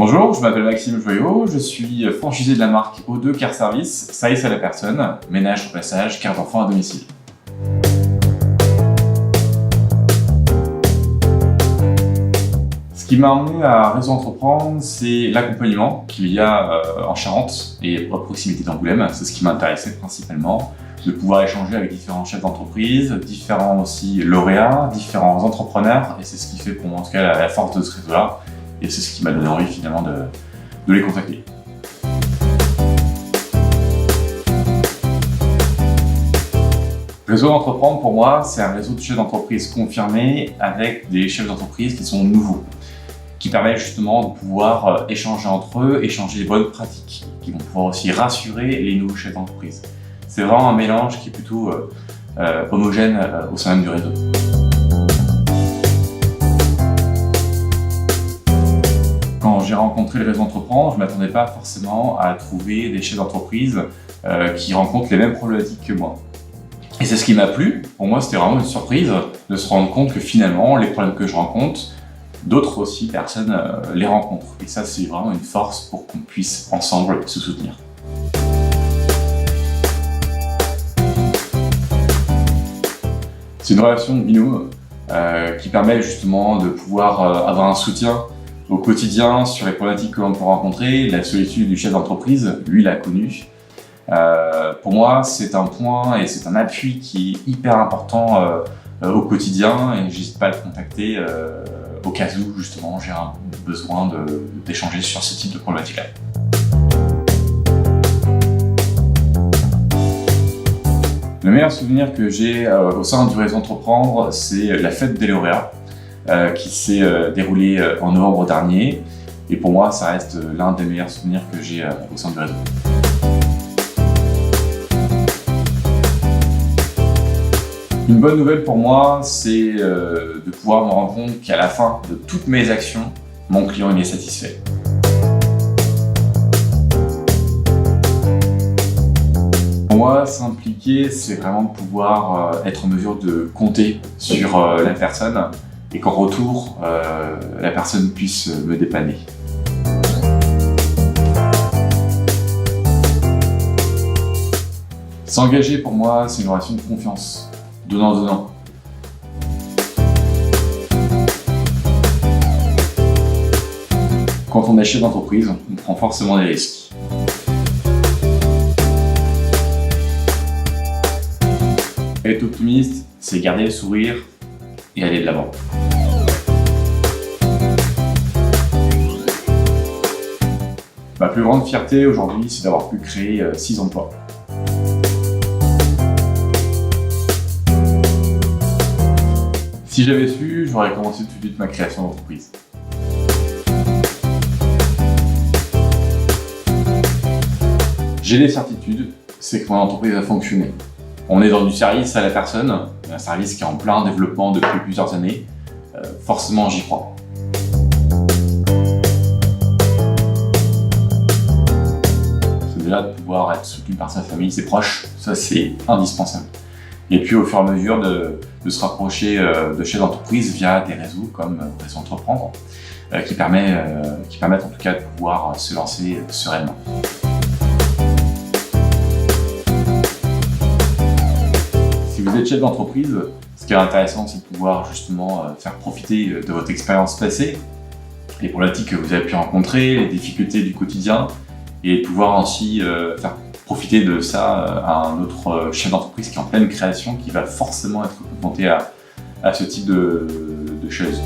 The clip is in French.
Bonjour, je m'appelle Maxime Joyot, je suis franchisé de la marque O2 Car Service, service à la personne, ménage, repassage, carte d'enfant à domicile. Ce qui m'a amené à Réseau Entreprendre, c'est l'accompagnement qu'il y a en Charente et à proximité d'Angoulême. C'est ce qui m'intéressait principalement, de pouvoir échanger avec différents chefs d'entreprise, différents aussi lauréats, différents entrepreneurs, et c'est ce qui fait pour moi en tout cas la force de ce réseau-là. Et c'est ce qui m'a donné envie finalement de les contacter. Réseau Entreprendre pour moi, c'est un réseau de chefs d'entreprise confirmés avec des chefs d'entreprise qui sont nouveaux, qui permettent justement de pouvoir échanger entre eux, échanger les bonnes pratiques, qui vont pouvoir aussi rassurer les nouveaux chefs d'entreprise. C'est vraiment un mélange qui est plutôt homogène au sein même du réseau. Quand j'ai rencontré le Réseau Entreprendre, je ne m'attendais pas forcément à trouver des chefs d'entreprise qui rencontrent les mêmes problématiques que moi. Et c'est ce qui m'a plu. Pour moi, c'était vraiment une surprise de se rendre compte que finalement, les problèmes que je rencontre, d'autres aussi personnes les rencontrent. Et ça, c'est vraiment une force pour qu'on puisse ensemble se soutenir. C'est une relation de binôme qui permet justement de pouvoir avoir un soutien au quotidien sur les problématiques que l'on peut rencontrer. La solitude du chef d'entreprise, lui, l'a connu. Pour moi, c'est un point et c'est un appui qui est hyper important au quotidien, et j'hésite pas à le contacter au cas où justement j'ai un besoin d'échanger sur ce type de problématique-là. Le meilleur souvenir que j'ai au sein du Réseau Entreprendre, c'est la fête des lauréats qui s'est déroulée en novembre dernier. Et pour moi, ça reste l'un des meilleurs souvenirs que j'ai au sein du réseau. Une bonne nouvelle pour moi, c'est de pouvoir me rendre compte qu'à la fin de toutes mes actions, mon client il est satisfait. Pour moi, s'impliquer, c'est vraiment de pouvoir être en mesure de compter sur la personne et qu'en retour, la personne puisse me dépanner. S'engager pour moi, c'est une relation de confiance, donnant-donnant. Quand on est chef d'entreprise, on prend forcément des risques. Être optimiste, c'est garder le sourire et aller de l'avant. Ma plus grande fierté aujourd'hui, c'est d'avoir pu créer 6 emplois. Si j'avais su, j'aurais commencé tout de suite ma création d'entreprise. J'ai des certitudes, c'est que mon entreprise a fonctionné. On est dans du service à la personne, un service qui est en plein développement depuis plusieurs années. Forcément, j'y crois. C'est déjà de pouvoir être soutenu par sa famille, ses proches, ça c'est indispensable. Et puis au fur et à mesure de se rapprocher de chefs d'entreprise via des réseaux comme Réseau Entreprendre, qui permettent en tout cas de pouvoir se lancer sereinement. Si vous êtes chef d'entreprise, ce qui est intéressant, c'est de pouvoir justement faire profiter de votre expérience passée, les problématiques que vous avez pu rencontrer, les difficultés du quotidien, et de pouvoir aussi faire profiter de ça à un autre chef d'entreprise qui est en pleine création, qui va forcément être confronté à ce type de choses.